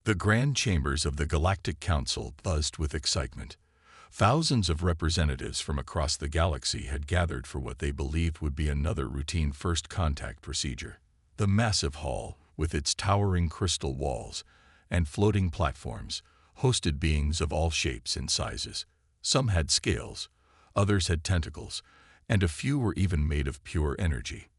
The grand chambers of the Galactic Council buzzed with excitement. Thousands of representatives from across the galaxy had gathered for what they believed would be another routine first contact procedure. The massive hall, with its towering crystal walls and floating platforms, hosted beings of all shapes and sizes. Some had scales, others had tentacles, and a few were even made of pure energy.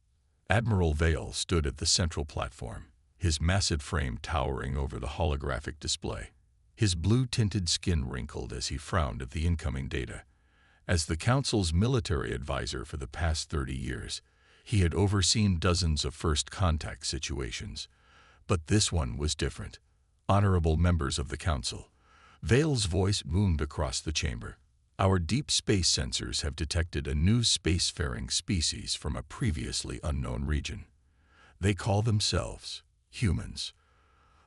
Admiral Vale stood at the central platform, his massive frame towering over the holographic display. His blue-tinted skin wrinkled as he frowned at the incoming data. As the Council's military advisor for the past 30 years, he had overseen dozens of first contact situations. But this one was different. Honorable members of the Council. Vale's voice boomed across the chamber. Our deep space sensors have detected a new spacefaring species from a previously unknown region. They call themselves humans.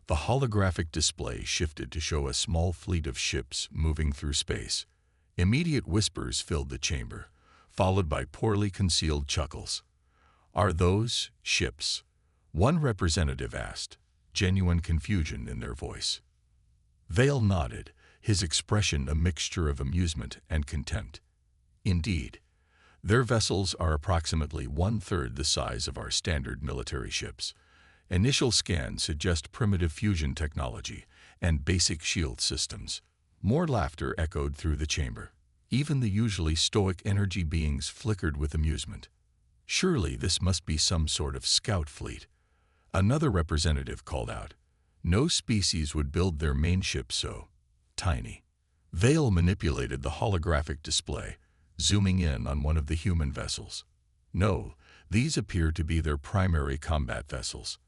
The holographic display shifted to show a small fleet of ships moving through space. Immediate whispers filled the chamber, followed by poorly concealed chuckles. "Are those ships?" one representative asked, genuine confusion in their voice. Vale nodded, his expression a mixture of amusement and contempt. "Indeed, their vessels are approximately one-third the size of our standard military ships. Initial scans suggest primitive fusion technology and basic shield systems." More laughter echoed through the chamber. Even the usually stoic energy beings flickered with amusement. "Surely this must be some sort of scout fleet," another representative called out. "No species would build their main ship so tiny." Vale manipulated the holographic display, zooming in on one of the human vessels. "No, these appear to be their primary combat vessels.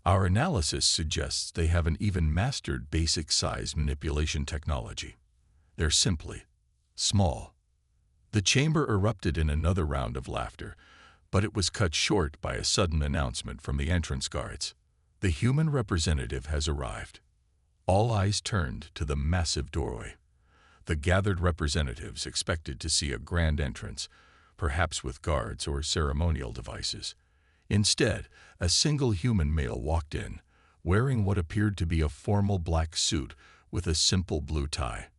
Our analysis suggests they haven't even mastered basic size manipulation technology. They're simply small." The chamber erupted in another round of laughter, but it was cut short by a sudden announcement from the entrance guards. "The human representative has arrived." All eyes turned to the massive doorway. The gathered representatives expected to see a grand entrance, perhaps with guards or ceremonial devices. Instead, a single human male walked in, wearing what appeared to be a formal black suit with a simple blue tie.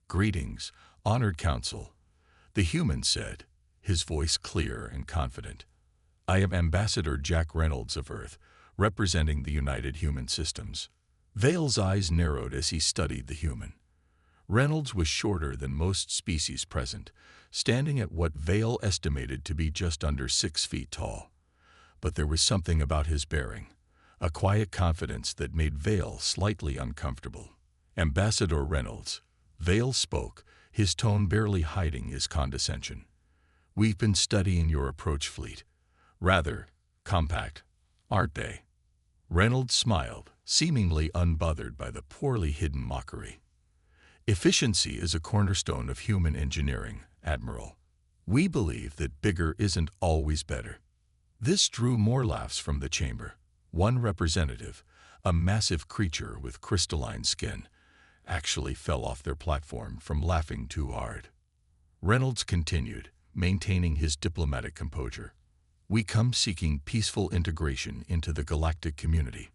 "Greetings, honored council," the human said, his voice clear and confident. "I am Ambassador Jack Reynolds of Earth, representing the United Human Systems." Vale's eyes narrowed as he studied the human. Reynolds was shorter than most species present, standing at what Vale estimated to be just under 6 feet tall. But there was something about his bearing, a quiet confidence that made Vale slightly uncomfortable. "Ambassador Reynolds," Vale spoke, his tone barely hiding his condescension. "We've been studying your approach fleet. Rather compact, aren't they?" Reynolds smiled, seemingly unbothered by the poorly hidden mockery. "Efficiency is a cornerstone of human engineering, Admiral. We believe that bigger isn't always better." This drew more laughs from the chamber. One representative, a massive creature with crystalline skin, actually fell off their platform from laughing too hard. Reynolds continued, maintaining his diplomatic composure. "We come seeking peaceful integration into the galactic community.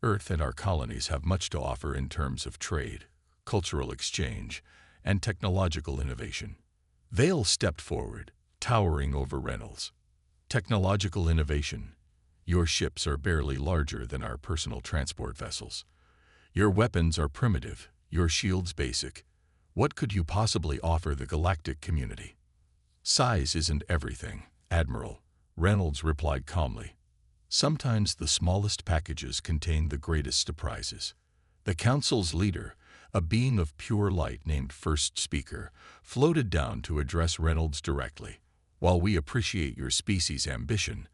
Earth and our colonies have much to offer in terms of trade, cultural exchange, and technological innovation." Vale stepped forward, towering over Reynolds. "Technological innovation. Your ships are barely larger than our personal transport vessels. Your weapons are primitive, your shields basic. What could you possibly offer the galactic community?" "Size isn't everything, Admiral," Reynolds replied calmly. "Sometimes the smallest packages contain the greatest surprises." The council's leader, a being of pure light named First Speaker, floated down to address Reynolds directly. "While we appreciate your species' ambition,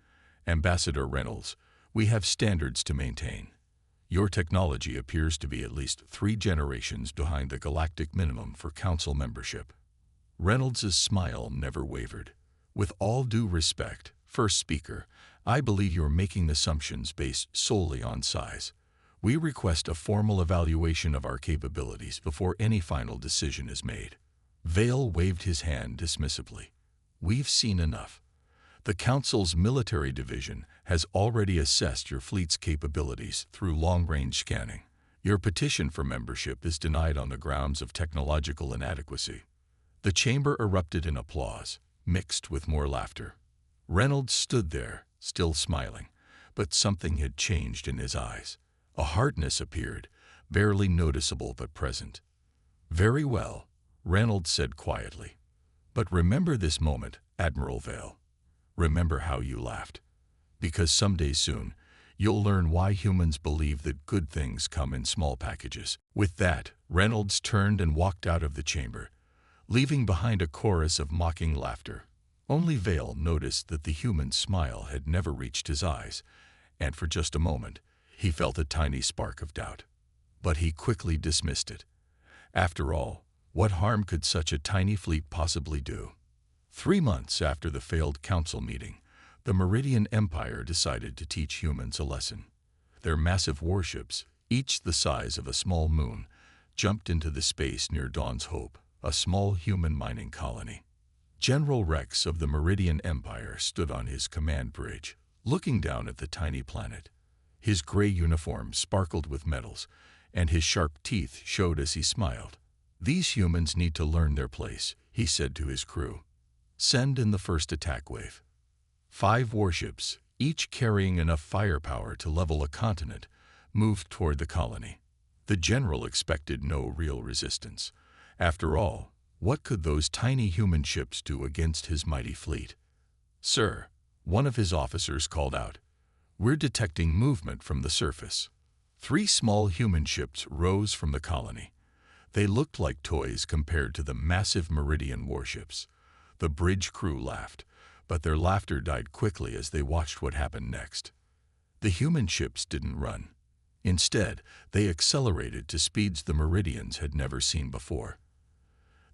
Ambassador Reynolds, we have standards to maintain. Your technology appears to be at least 3 generations behind the galactic minimum for council membership." Reynolds' smile never wavered. "With all due respect, First Speaker, I believe you're making assumptions based solely on size. We request a formal evaluation of our capabilities before any final decision is made." Vale waved his hand dismissively. "We've seen enough. The Council's military division has already assessed your fleet's capabilities through long-range scanning. Your petition for membership is denied on the grounds of technological inadequacy." The chamber erupted in applause, mixed with more laughter. Reynolds stood there, still smiling, but something had changed in his eyes. A hardness appeared, barely noticeable but present. "Very well," Reynolds said quietly. "But remember this moment, Admiral Vale. Remember how you laughed. Because someday soon, you'll learn why humans believe that good things come in small packages." With that, Reynolds turned and walked out of the chamber, leaving behind a chorus of mocking laughter. Only Vale noticed that the human's smile had never reached his eyes, and for just a moment, he felt a tiny spark of doubt. But he quickly dismissed it. After all, what harm could such a tiny fleet possibly do? 3 months after the failed council meeting, the Meridian Empire decided to teach humans a lesson. Their massive warships, each the size of a small moon, jumped into the space near Dawn's Hope, a small human mining colony. General Rex of the Meridian Empire stood on his command bridge, looking down at the tiny planet. His gray uniform sparkled with metals, and his sharp teeth showed as he smiled. "These humans need to learn their place," he said to his crew. "Send in the first attack wave." 5 warships, each carrying enough firepower to level a continent, moved toward the colony. The general expected no real resistance. After all, what could those tiny human ships do against his mighty fleet? "Sir," one of his officers called out, "we're detecting movement from the surface." 3 small human ships rose from the colony. They looked like toys compared to the massive Meridian warships. The bridge crew laughed, but their laughter died quickly as they watched what happened next. The human ships didn't run. Instead, they accelerated to speeds the Meridians had never seen before.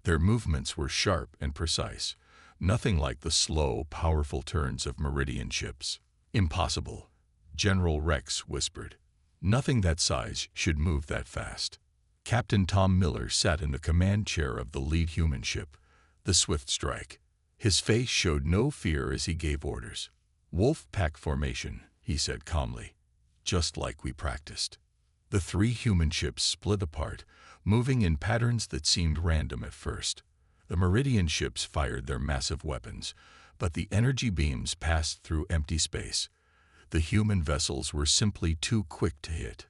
Their movements were sharp and precise, nothing like the slow, powerful turns of Meridian ships. "Impossible," General Rex whispered. "Nothing that size should move that fast." Captain Tom Miller sat in the command chair of the lead human ship, the Swift Strike. His face showed no fear as he gave orders. "Wolf pack formation," he said calmly, "just like we practiced." The 3 human ships split apart, moving in patterns that seemed random at first. The Meridian ships fired their massive weapons, but the energy beams passed through empty space. The human vessels were simply too quick to hit.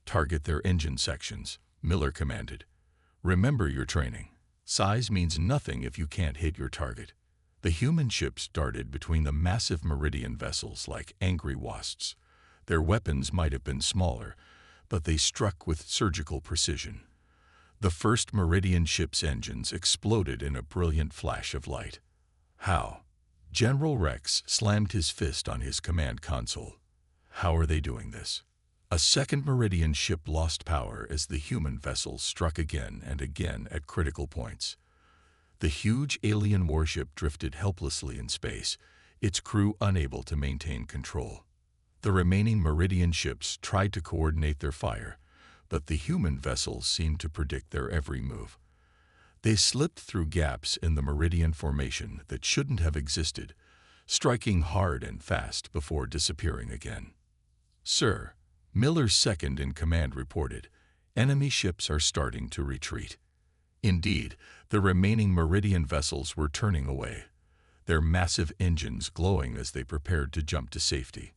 "Target their engine sections," Miller commanded. "Remember your training. Size means nothing if you can't hit your target." The human ships darted between the massive Meridian vessels like angry wasps. Their weapons might have been smaller, but they struck with surgical precision. The first Meridian ship's engines exploded in a brilliant flash of light. "How?" General Rex slammed his fist on his command console. "How are they doing this?" A second Meridian ship lost power as the human vessels struck again and again at critical points. The huge alien warship drifted helplessly in space, its crew unable to maintain control. The remaining Meridian ships tried to coordinate their fire, but the human vessels seemed to predict their every move. They slipped through gaps in the Meridian formation that shouldn't have existed, striking hard and fast before disappearing again. "Sir," Miller's second-in-command reported, "enemy ships are starting to retreat." Indeed, the remaining Meridian vessels were turning away, their massive engines glowing as they prepared to jump to safety.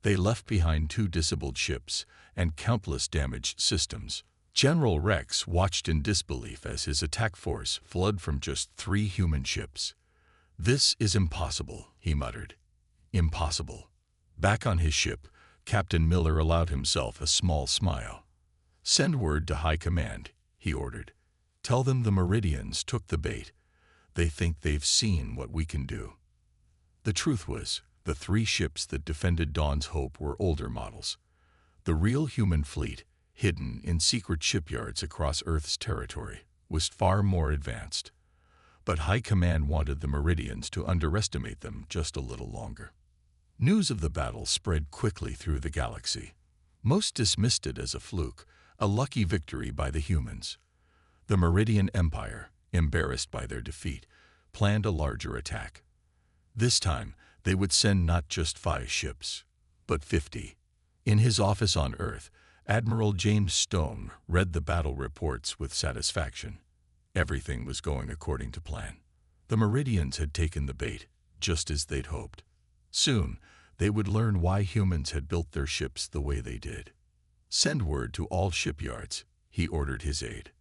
They left behind 2 disabled ships and countless damaged systems. General Rex watched in disbelief as his attack force flowed from just 3 human ships. "This is impossible," he muttered. "Impossible." Back on his ship, Captain Miller allowed himself a small smile. "Send word to High Command," he ordered. "Tell them the Meridians took the bait. They think they've seen what we can do." The truth was, the 3 ships that defended Dawn's Hope were older models. The real human fleet, hidden in secret shipyards across Earth's territory, was far more advanced. But High Command wanted the Meridians to underestimate them just a little longer. News of the battle spread quickly through the galaxy. Most dismissed it as a fluke, a lucky victory by the humans. The Meridian Empire, embarrassed by their defeat, planned a larger attack. This time, they would send not just 5 ships, but 50. In his office on Earth, Admiral James Stone read the battle reports with satisfaction. Everything was going according to plan. The Meridians had taken the bait, just as they'd hoped. Soon, they would learn why humans had built their ships the way they did. "Send word to all shipyards," he ordered his aide.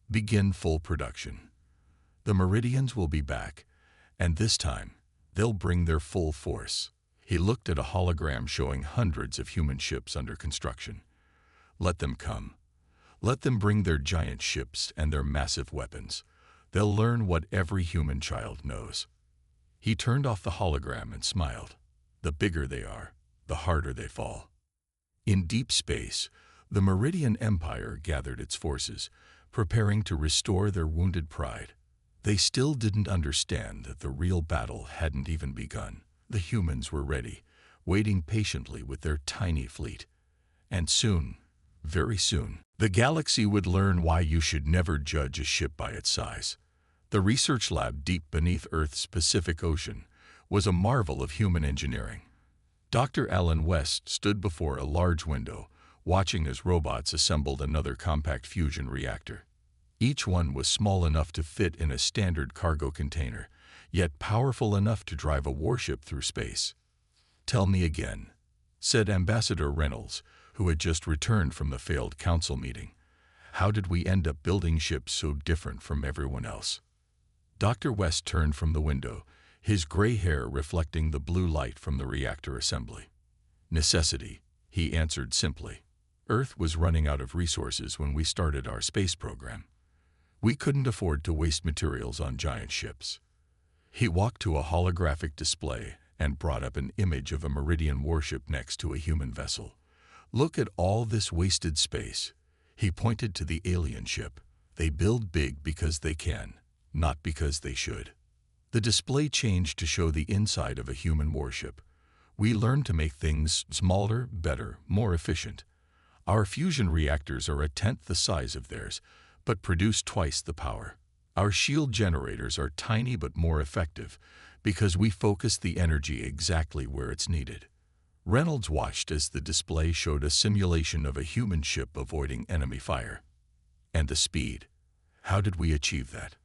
"Begin full production. The Meridians will be back, and this time, they'll bring their full force." He looked at a hologram showing hundreds of human ships under construction. "Let them come. Let them bring their giant ships and their massive weapons. They'll learn what every human child knows." He turned off the hologram and smiled. "The bigger they are, the harder they fall." In deep space, the Meridian Empire gathered its forces, preparing to restore their wounded pride. They still didn't understand that the real battle hadn't even begun. The humans were ready, waiting patiently with their tiny fleet. And soon, very soon, the galaxy would learn why you should never judge a ship by its size. The research lab deep beneath Earth's Pacific Ocean was a marvel of human engineering. Dr. Alan West stood before a large window, watching as robots assembled another compact fusion reactor. Each one was small enough to fit in a standard cargo container, yet powerful enough to drive a warship through space. "Tell me again," said Ambassador Reynolds, who had just returned from the failed council meeting. "How did we end up building ships so different from everyone else?" Dr. West turned from the window, his gray hair reflecting the blue light from the reactor assembly. "Necessity," he answered simply. "Earth was running out of resources when we started our space program. We couldn't afford to waste materials on giant ships." He walked to a holographic display and brought up an image of a Meridian warship next to a human vessel. "Look at all this wasted space." He pointed to the alien ship. "They build big because they can, not because they should." The display changed to show the inside of a human warship. "We learned to make things smaller, better, more efficient. Our fusion reactors are a tenth the size of theirs, but produce twice the power. Our shield generators are tiny but more effective because we focus the energy exactly where it's needed." Reynolds watched as the display showed a simulation of a human ship avoiding enemy fire. "And the speed. How did we achieve that?"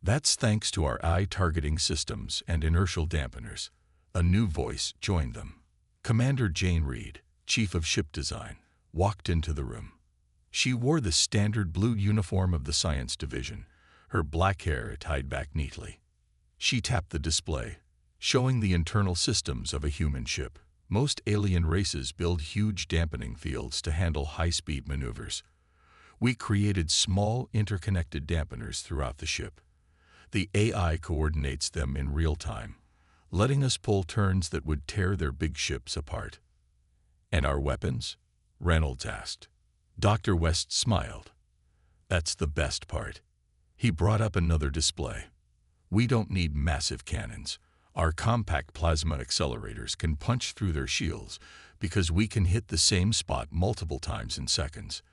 "That's thanks to our eye-targeting systems and inertial dampeners." A new voice joined them. Commander Jane Reed, Chief of Ship Design, walked into the room. She wore the standard blue uniform of the Science Division, her black hair tied back neatly. She tapped the display, showing the internal systems of a human ship. Most alien races build huge dampening fields to handle high-speed maneuvers. We created small, interconnected dampeners throughout the ship. The AI coordinates them in real time, letting us pull turns that would tear their big ships apart. "And our weapons?" Reynolds asked. Dr. West smiled. "That's the best part." He brought up another display. "We don't need massive cannons. Our compact plasma accelerators can punch through their shields because we can hit the same spot multiple times in seconds.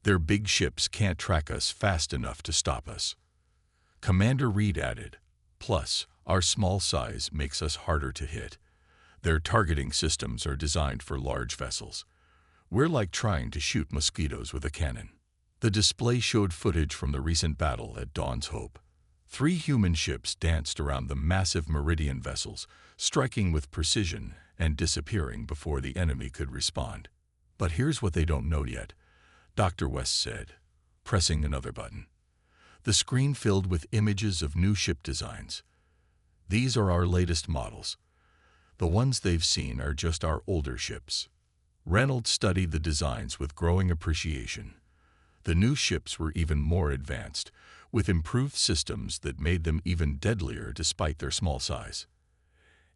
Their big ships can't track us fast enough to stop us." Commander Reed added, "Plus, our small size makes us harder to hit. Their targeting systems are designed for large vessels. We're like trying to shoot mosquitoes with a cannon." The display showed footage from the recent battle at Dawn's Hope. 3 human ships danced around the massive Meridian vessels, striking with precision and disappearing before the enemy could respond. "But here's what they don't know yet," Dr. West said, pressing another button. The screen filled with images of new ship designs. "These are our latest models. The ones they've seen are just our older ships." Reynolds studied the designs with growing appreciation. The new ships were even more advanced, with improved systems that made them even deadlier despite their small size.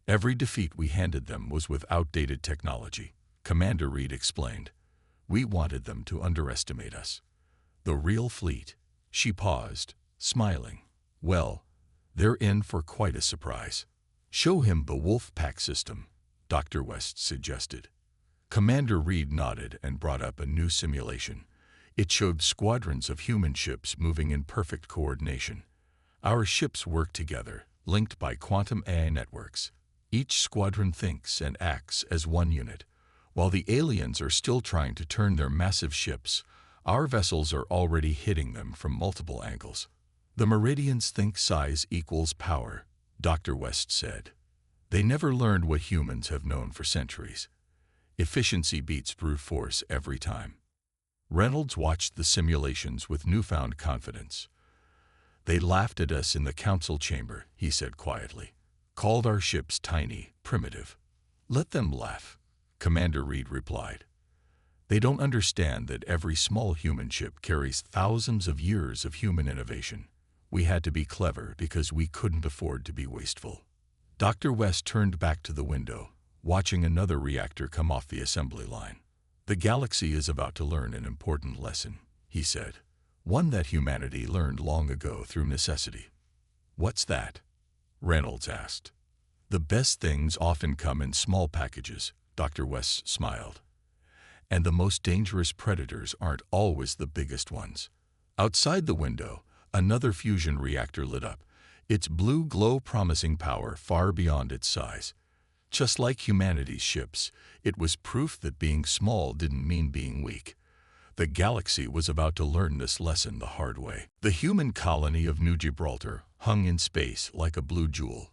"Every defeat we handed them was with outdated technology," Commander Reed explained. "We wanted them to underestimate us. The real fleet." She paused, smiling. "Well, they're in for quite a surprise." "Show him the Wolf Pack system," Dr. West suggested. Commander Reed nodded and brought up a new simulation. It showed squadrons of human ships moving in perfect coordination. "Our ships work together, linked by quantum AI networks. Each squadron thinks and acts as one unit, While the aliens are still trying to turn their massive ships, our vessels are already hitting them from multiple angles. The Meridians think size equals power, Dr. West said. They never learned what humans have known for centuries. Efficiency beats brute force every time. Reynolds watched the simulations with newfound confidence. They laughed at us in the council chamber, he said quietly. Called our ships tiny, primitive. Let them laugh, Commander Reed replied. They don't understand that every small human ship carries thousands of years of human innovation. We had to be clever because we couldn't afford to be wasteful. Dr. West turned back to the window, watching another reactor come off the assembly line. The galaxy is about to learn an important lesson, he said. One that humanity learned long ago through necessity. What's that? Reynolds asked. The best things often come in small packages, Dr. West smiled. And the most dangerous predators aren't always the biggest ones. Outside the window, another fusion reactor lit up, its blue glow promising power far beyond its size. Just like humanity's ships, it was proof that being small didn't mean being weak. The galaxy was about to learn this lesson the hard way. The human colony of New Gibraltar hung in space like a blue jewel.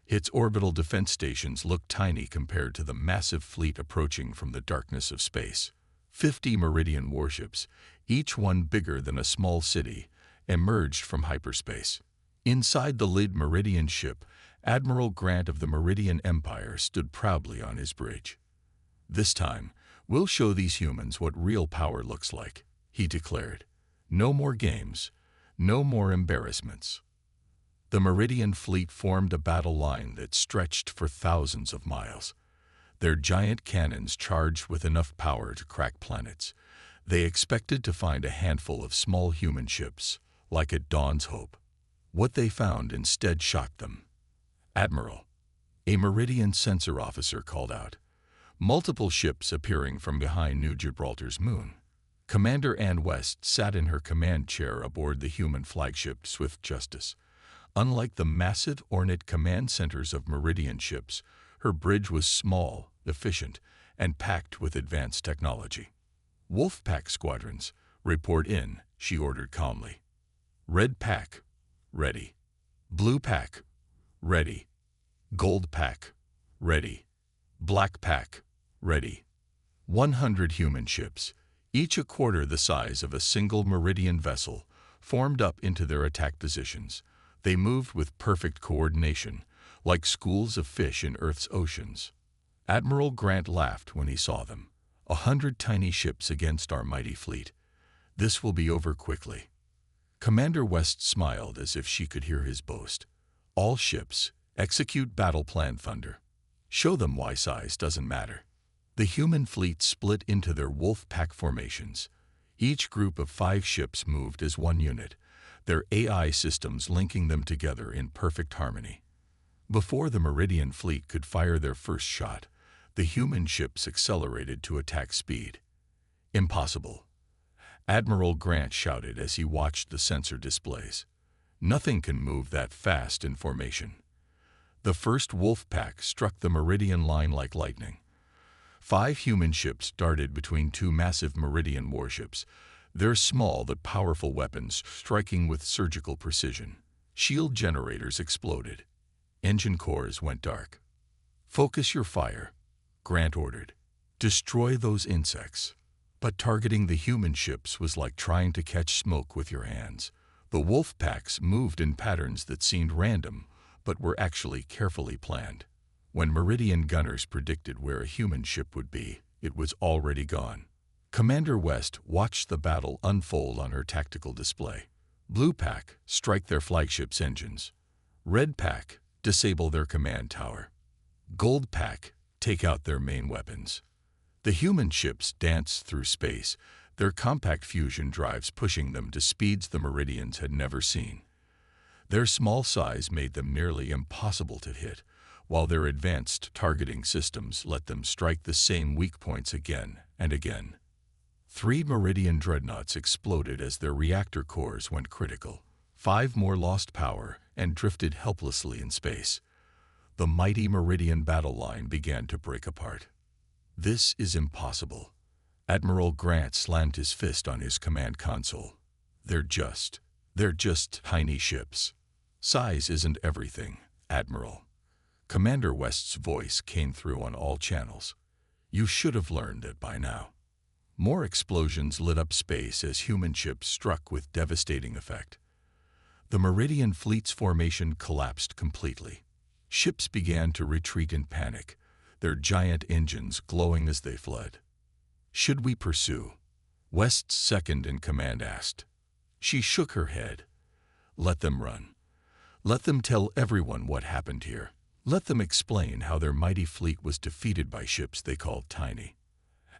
Its orbital defense stations looked tiny compared to the massive fleet approaching from the darkness of space. 50 Meridian warships, each one bigger than a small city, emerged from hyperspace. Inside the lid Meridian ship, Admiral Grant of the Meridian Empire stood proudly on his bridge. This time, we'll show these humans what real power looks like, he declared. No more games, no more embarrassments. The Meridian fleet formed a battle line that stretched for thousands of miles. Their giant cannons charged with enough power to crack planets. They expected to find a handful of small human ships, like at Dawn's Hope. What they found instead shocked them. Admiral, a Meridian sensor officer called out. Multiple ships appearing from behind New Gibraltar's moon. Commander Ann West sat in her command chair aboard the human flagship Swift Justice. Unlike the massive, ornate command centers of Meridian ships, her bridge was small, efficient, and packed with advanced technology. Wolfpack squadrons, report in, she ordered calmly. Red pack, ready. Blue pack, ready. Gold pack, ready. Black pack, ready. 100 human ships, each a quarter the size of a single Meridian vessel, formed up into their attack positions. They moved with perfect coordination, like schools of fish in Earth's oceans. Admiral Grant laughed when he saw them. 100 tiny ships against our mighty fleet. This will be over quickly. Commander West smiled as if she could hear his boast. All ships, execute battle plan Thunder. Show them why size doesn't matter. The human fleet split into their wolf pack formations. Each group of 5 ships moved as one unit, their AI systems linking them together in perfect harmony. Before the Meridian fleet could fire their first shot, the human ships accelerated to attack speed. Impossible. Admiral Grant shouted as he watched the sensor displays. Nothing can move that fast in formation. The first wolf pack struck the Meridian line like lightning. 5 human ships darted between 2 massive Meridian warships, their small but powerful weapons striking with surgical precision. Shield generators exploded. Engine cores went dark. Focus your fire, Grant ordered. Destroy those insects. But targeting the human ships was like trying to catch smoke with your hands. The wolf packs moved in patterns that seemed random, but were actually carefully planned. When Meridian gunners predicted where a human ship would be, it was already gone. Commander West watched the battle unfold on her tactical display. Blue pack, strike their flagship's engines. Red pack, disable their command tower. Gold pack, take out their main weapons. The human ships danced through space, their compact fusion drives pushing them to speeds the Meridians had never seen. Their small size made them nearly impossible to hit, while their advanced targeting systems let them strike the same weak points again and again. 3 Meridian dreadnoughts exploded as their reactor cores went critical. 5 more lost power and drifted helplessly in space. The mighty Meridian battle line began to break apart. This is impossible. Admiral Grant slammed his fist on his command console. They're just tiny ships. Size isn't everything, Admiral. Commander West's voice came through on all channels. You should have learned it by now. More explosions lit up space as human ships struck with devastating effect. The Meridian fleet's formation collapsed completely. Ships began to retreat in panic, their giant engines glowing as they fled. Should we pursue? West's second-in-command asked. She shook her head. Let them run. Let them tell everyone what happened here. Let them explain how their mighty fleet was defeated by ships they called tiny.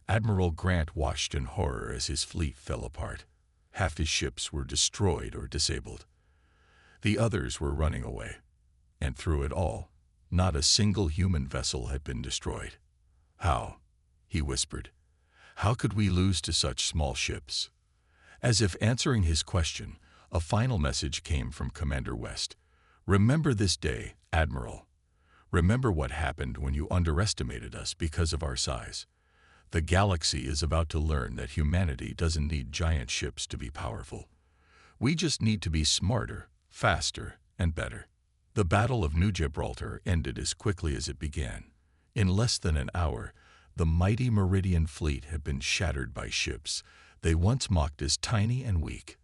Admiral Grant watched in horror as his fleet fell apart. Half his ships were destroyed or disabled. The others were running away. And through it all, not a single human vessel had been destroyed. How? He whispered. How could we lose to such small ships? As if answering his question, a final message came from Commander West. Remember this day, Admiral. Remember what happened when you underestimated us because of our size. The galaxy is about to learn that humanity doesn't need giant ships to be powerful. We just need to be smarter, faster, and better. The Battle of New Gibraltar ended as quickly as it began. In less than an hour, the mighty Meridian fleet had been shattered by ships they once mocked as tiny and weak.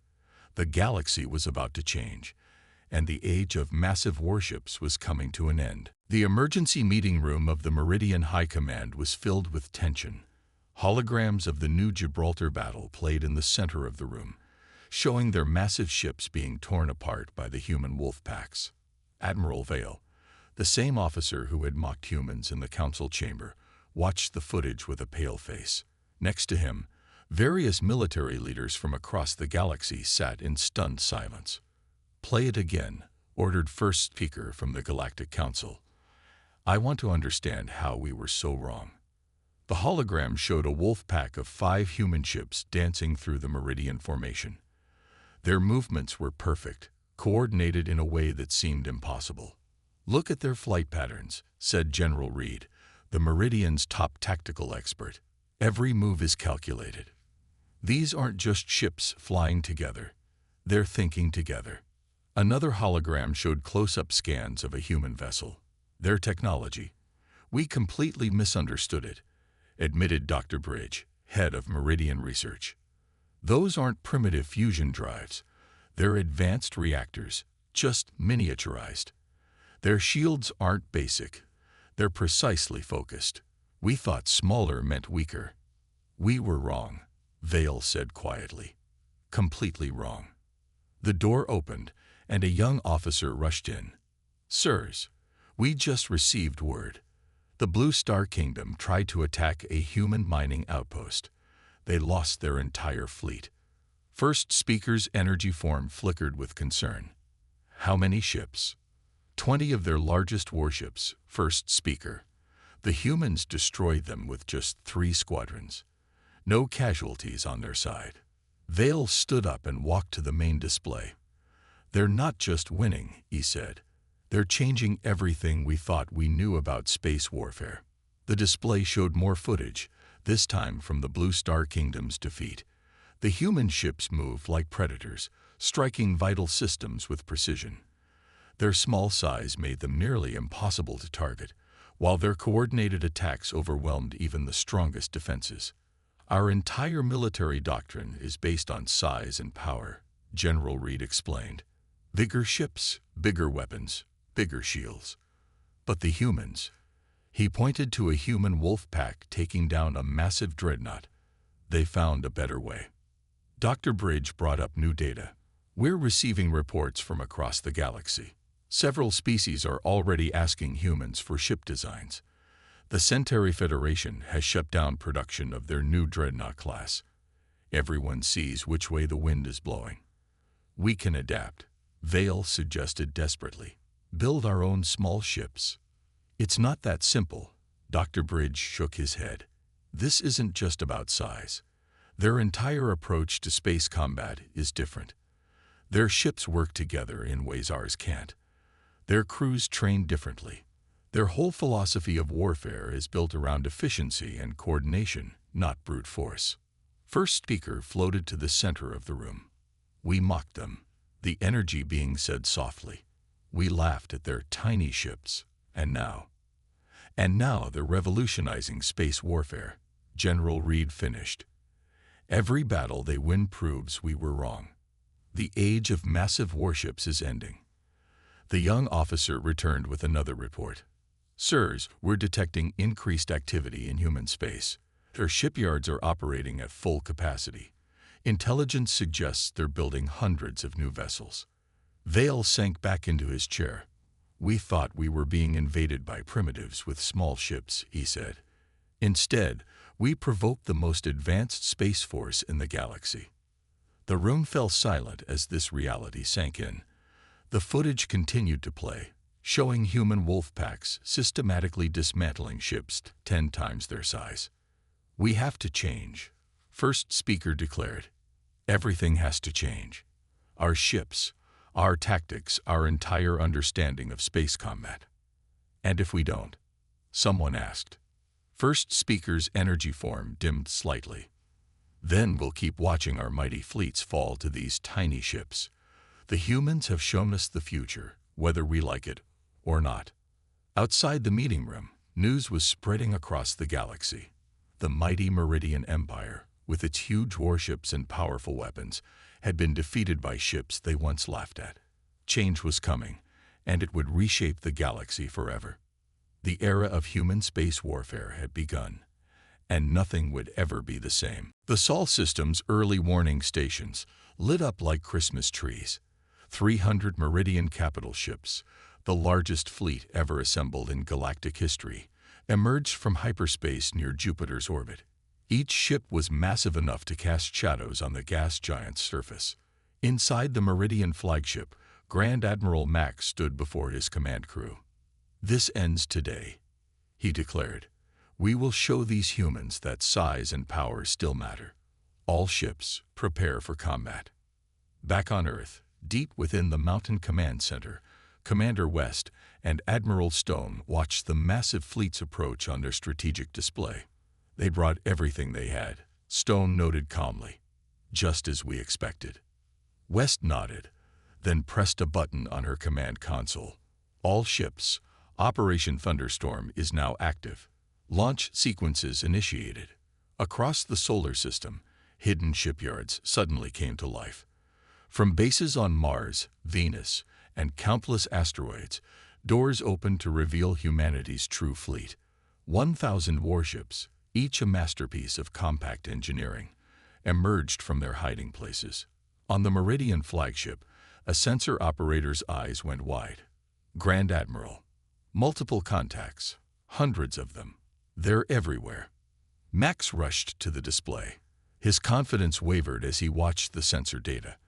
The galaxy was about to change, and the age of massive warships was coming to an end. The emergency meeting room of the Meridian High Command was filled with tension. Holograms of the New Gibraltar battle played in the center of the room, showing their massive ships being torn apart by the human wolf packs. Admiral Vale, the same officer who had mocked humans in the council chamber, watched the footage with a pale face. Next to him, various military leaders from across the galaxy sat in stunned silence. Play it again, ordered first speaker from the Galactic Council. I want to understand how we were so wrong. The hologram showed a wolf pack of 5 human ships dancing through the Meridian formation. Their movements were perfect, coordinated in a way that seemed impossible. Look at their flight patterns, said General Reed, the Meridian's top tactical expert. Every move is calculated. These aren't just ships flying together. They're thinking together. Another hologram showed close-up scans of a human vessel. Their technology. We completely misunderstood it, admitted Dr. Bridge, head of Meridian Research. Those aren't primitive fusion drives. They're advanced reactors, just miniaturized. Their shields aren't basic. They're precisely focused. We thought smaller meant weaker. We were wrong, Vale said quietly. Completely wrong. The door opened, and a young officer rushed in. Sirs, we just received word. The Blue Star Kingdom tried to attack a human mining outpost. They lost their entire fleet. First speaker's energy form flickered with concern. How many ships? 20 of their largest warships, first speaker. The humans destroyed them with just 3 squadrons. No casualties on their side. Vale stood up and walked to the main display. They're not just winning, he said. They're changing everything we thought we knew about space warfare. The display showed more footage, this time from the Blue Star Kingdom's defeat. The human ships moved like predators, striking vital systems with precision. Their small size made them nearly impossible to target, while their coordinated attacks overwhelmed even the strongest defenses. Our entire military doctrine is based on size and power, General Reed explained. Bigger ships, bigger weapons, bigger shields. But the humans. He pointed to a human wolf pack taking down a massive dreadnought. They found a better way. Dr. Bridge brought up new data. We're receiving reports from across the galaxy. Several species are already asking humans for ship designs. The Centauri Federation has shut down production of their new dreadnought class. Everyone sees which way the wind is blowing. We can adapt, Vale suggested desperately. Build our own small ships. It's not that simple, Dr. Bridge shook his head. This isn't just about size. Their entire approach to space combat is different. Their ships work together in ways ours can't. Their crews train differently. Their whole philosophy of warfare is built around efficiency and coordination, not brute force. First speaker floated to the center of the room. We mocked them, the energy being said softly. We laughed at their tiny ships, and now they're revolutionizing space warfare. General Reed finished. Every battle they win proves we were wrong. The age of massive warships is ending. The young officer returned with another report. Sirs, we're detecting increased activity in human space. Their shipyards are operating at full capacity. Intelligence suggests they're building hundreds of new vessels. Vale sank back into his chair. We thought we were being invaded by primitives with small ships, he said. Instead, we provoked the most advanced space force in the galaxy. The room fell silent as this reality sank in. The footage continued to play, showing human wolf packs systematically dismantling ships 10 times their size. We have to change, first speaker declared. Everything has to change. Our ships, our tactics, our entire understanding of space combat. And if we don't? Someone asked. First speaker's energy form dimmed slightly. Then we'll keep watching our mighty fleets fall to these tiny ships. The humans have shown us the future, whether we like it or not. Outside the meeting room, news was spreading across the galaxy. The mighty Meridian Empire, with its huge warships and powerful weapons, had been defeated by ships they once laughed at. Change was coming, and it would reshape the galaxy forever. The era of human space warfare had begun, and nothing would ever be the same. The Sol system's early warning stations lit up like Christmas trees. 300 Meridian capital ships, the largest fleet ever assembled in galactic history, emerged from hyperspace near Jupiter's orbit. Each ship was massive enough to cast shadows on the gas giant's surface. Inside the Meridian flagship, Grand Admiral Max stood before his command crew. "This ends today," he declared. "We will show these humans that size and power still matter. All ships, prepare for combat." Back on Earth, deep within the Mountain Command Center, Commander West and Admiral Stone watched the massive fleets approach on their strategic display. "They brought everything they had," Stone noted calmly. "Just as we expected." West nodded, then pressed a button on her command console. "All ships, Operation Thunderstorm is now active. Launch sequences initiated." Across the solar system, hidden shipyards suddenly came to life. From bases on Mars, Venus, and countless asteroids, doors opened to reveal humanity's true fleet. 1,000 warships, each a masterpiece of compact engineering, emerged from their hiding places. On the Meridian flagship, a sensor operator's eyes went wide. "Grand Admiral. Multiple contacts. Hundreds of them. They're everywhere." Max rushed to the display. His confidence wavered as he watched the sensor data.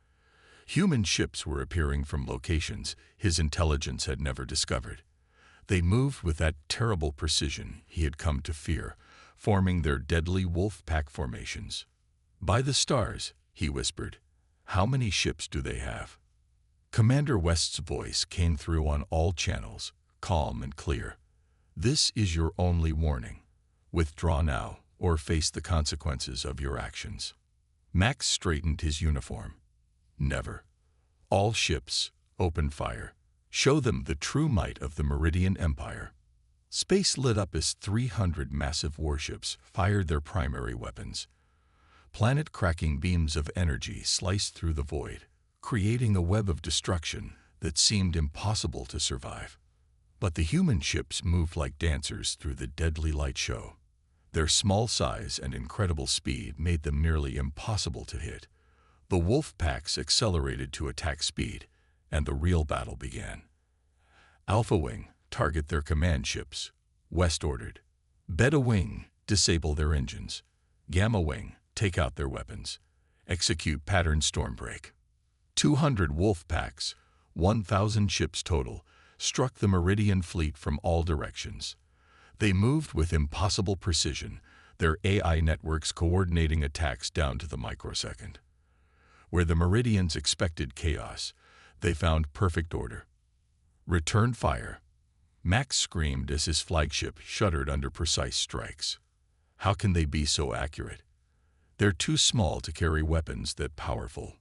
Human ships were appearing from locations his intelligence had never discovered. They moved with that terrible precision he had come to fear, forming their deadly wolf pack formations. "By the stars," he whispered, "how many ships do they have?" Commander West's voice came through on all channels, calm and clear. "This is your only warning. Withdraw now, or face the consequences of your actions." Max straightened his uniform. "Never. All ships, open fire. Show them the true might of the Meridian Empire." Space lit up as 300 massive warships fired their primary weapons. Planet-cracking beams of energy sliced through the void, creating a web of destruction that seemed impossible to survive. But the human ships moved like dancers through the deadly light show. Their small size and incredible speed made them nearly impossible to hit. The wolf packs accelerated to attack speed, and the real battle began. "Alpha Wing, target their command ships," West ordered. "Beta Wing, disable their engines. Gamma Wing, take out their weapons. Execute pattern stormbreak." 200 wolf packs, 1,000 ships total, struck the Meridian fleet from all directions. They moved with impossible precision, their AI networks coordinating attacks down to the microsecond. Where the Meridians expected chaos, they found perfect order. "Return fire." Max screamed as his flagship shuddered under precise strikes. How can they be so accurate? They're too small to carry weapons that powerful.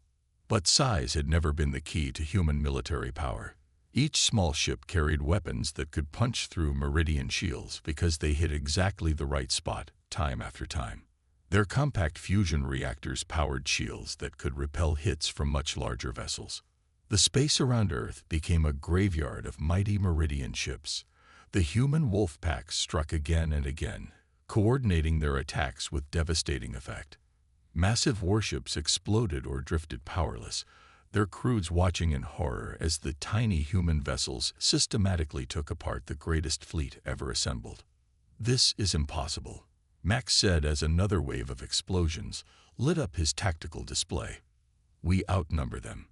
But size had never been the key to human military power. Each small ship carried weapons that could punch through Meridian shields because they hit exactly the right spot, time after time. Their compact fusion reactors powered shields that could repel hits from much larger vessels. The space around Earth became a graveyard of mighty Meridian ships. The human wolf packs struck again and again, coordinating their attacks with devastating effect. Massive warships exploded or drifted powerless, their crews watching in horror as the tiny human vessels systematically took apart the greatest fleet ever assembled. "This is impossible," Max said as another wave of explosions lit up his tactical display. "We outnumber them.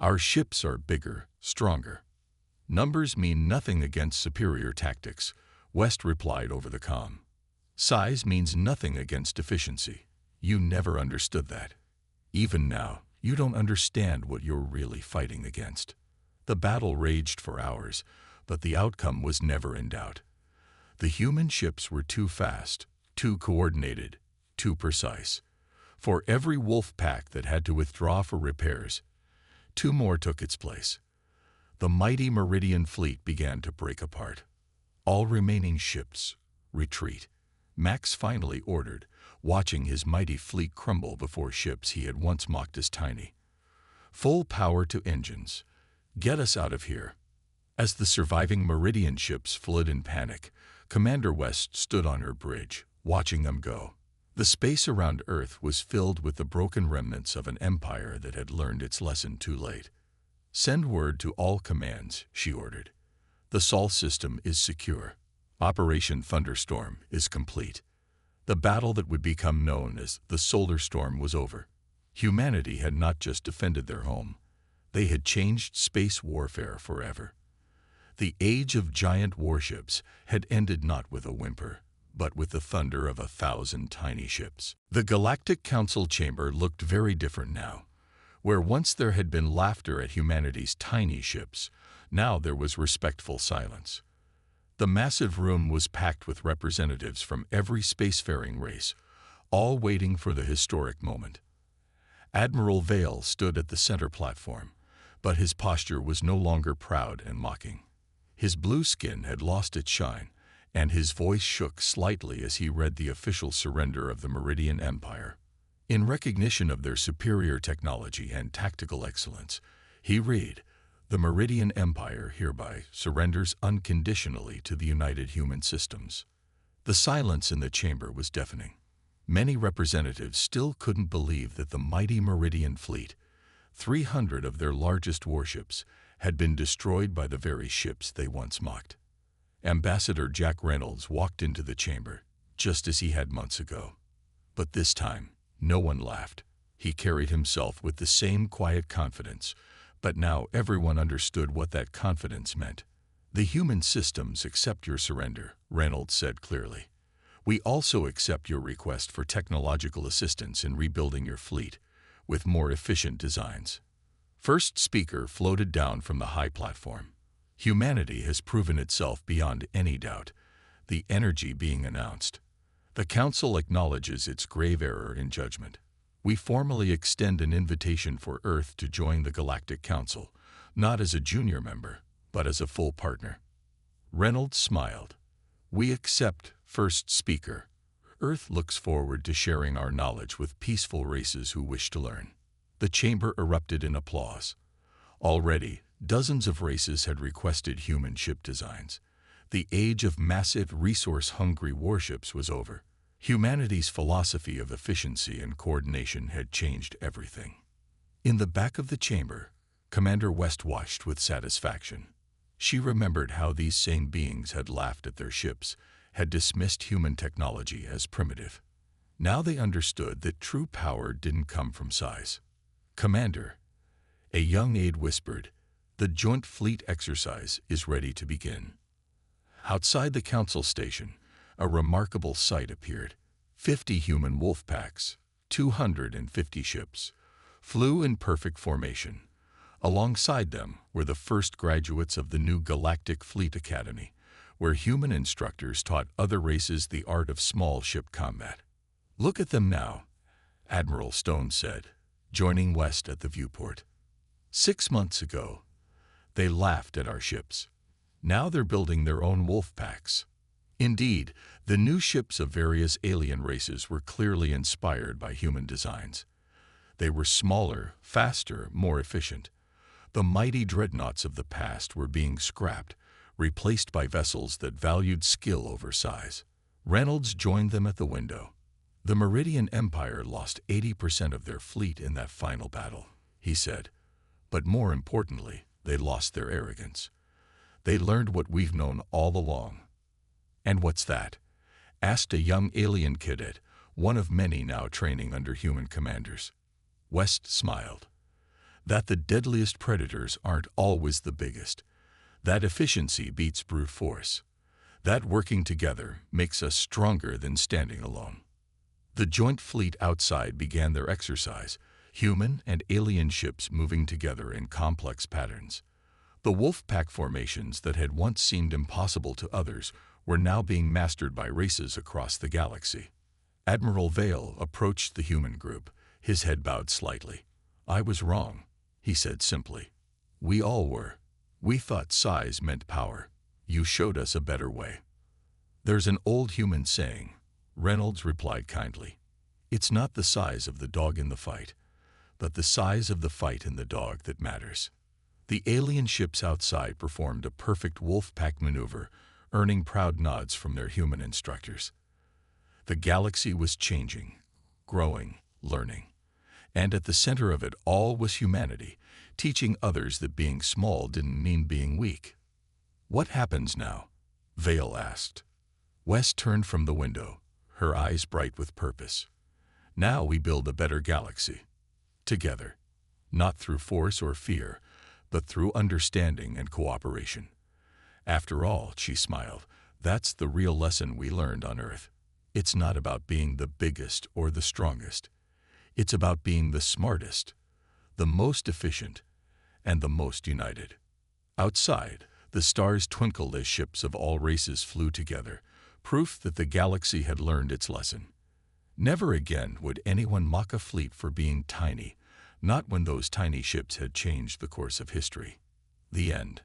Our ships are bigger, stronger." "Numbers mean nothing against superior tactics," West replied over the comm. "Size means nothing against efficiency. You never understood that. Even now, you don't understand what you're really fighting against." The battle raged for hours, but the outcome was never in doubt. The human ships were too fast, too coordinated, too precise. For every wolf pack that had to withdraw for repairs, two more took its place. The mighty Meridian fleet began to break apart. "All remaining ships, retreat," Max finally ordered, watching his mighty fleet crumble before ships he had once mocked as tiny. "Full power to engines. Get us out of here." As the surviving Meridian ships fled in panic, Commander West stood on her bridge, watching them go. The space around Earth was filled with the broken remnants of an empire that had learned its lesson too late. "Send word to all commands," she ordered. "The Sol system is secure. Operation Thunderstorm is complete." The battle that would become known as the Solar Storm was over. Humanity had not just defended their home. They had changed space warfare forever. The age of giant warships had ended not with a whimper, but with the thunder of 1,000 tiny ships. The Galactic Council chamber looked very different now. Where once there had been laughter at humanity's tiny ships, now there was respectful silence. The massive room was packed with representatives from every spacefaring race, all waiting for the historic moment. Admiral Vale stood at the center platform, but his posture was no longer proud and mocking. His blue skin had lost its shine, and his voice shook slightly as he read the official surrender of the Meridian Empire. In recognition of their superior technology and tactical excellence, he read, "The Meridian Empire hereby surrenders unconditionally to the United Human Systems." The silence in the chamber was deafening. Many representatives still couldn't believe that the mighty Meridian fleet, 300 of their largest warships, had been destroyed by the very ships they once mocked. Ambassador Jack Reynolds walked into the chamber, just as he had months ago. But this time, no one laughed. He carried himself with the same quiet confidence, but now everyone understood what that confidence meant. "The human systems accept your surrender," Reynolds said clearly. "We also accept your request for technological assistance in rebuilding your fleet, with more efficient designs." First speaker floated down from the high platform. "Humanity has proven itself beyond any doubt," the energy being announced. "The Council acknowledges its grave error in judgment. We formally extend an invitation for Earth to join the Galactic Council, not as a junior member, but as a full partner." Reynolds smiled. "We accept, first speaker. Earth looks forward to sharing our knowledge with peaceful races who wish to learn." The chamber erupted in applause. Already, dozens of races had requested human ship designs. The age of massive, resource-hungry warships was over. Humanity's philosophy of efficiency and coordination had changed everything. In the back of the chamber, Commander West watched with satisfaction. She remembered how these same beings had laughed at their ships, had dismissed human technology as primitive. Now they understood that true power didn't come from size. "Commander," a young aide whispered, "the joint fleet exercise is ready to begin." Outside the council station, a remarkable sight appeared. 50 human wolf packs, 250 ships, flew in perfect formation. Alongside them were the first graduates of the new Galactic Fleet Academy, where human instructors taught other races the art of small ship combat. "Look at them now," Admiral Stone said, joining West at the viewport. "6 months ago, they laughed at our ships. Now they're building their own wolf packs." Indeed, the new ships of various alien races were clearly inspired by human designs. They were smaller, faster, more efficient. The mighty dreadnoughts of the past were being scrapped, replaced by vessels that valued skill over size. Reynolds joined them at the window. "The Meridian Empire lost 80% of their fleet in that final battle," he said. "But more importantly, they lost their arrogance. They learned what we've known all along." "And what's that?" asked a young alien cadet, one of many now training under human commanders. West smiled. "That the deadliest predators aren't always the biggest. That efficiency beats brute force. That working together makes us stronger than standing alone." The joint fleet outside began their exercise, human and alien ships moving together in complex patterns. The wolf pack formations that had once seemed impossible to others were now being mastered by races across the galaxy. Admiral Vale approached the human group, his head bowed slightly. "I was wrong," he said simply. "We all were. We thought size meant power. You showed us a better way." "There's an old human saying," Reynolds replied kindly. "It's not the size of the dog in the fight, but the size of the fight in the dog that matters." The alien ships outside performed a perfect wolf pack maneuver, earning proud nods from their human instructors. The galaxy was changing, growing, learning. And at the center of it all was humanity, teaching others that being small didn't mean being weak. "What happens now?" Vale asked. West turned from the window, her eyes bright with purpose. "Now we build a better galaxy. Together. Not through force or fear, but through understanding and cooperation. After all," she smiled, "that's the real lesson we learned on Earth. It's not about being the biggest or the strongest. It's about being the smartest, the most efficient, and the most united." Outside, the stars twinkled as ships of all races flew together, proof that the galaxy had learned its lesson. Never again would anyone mock a fleet for being tiny, not when those tiny ships had changed the course of history. The end.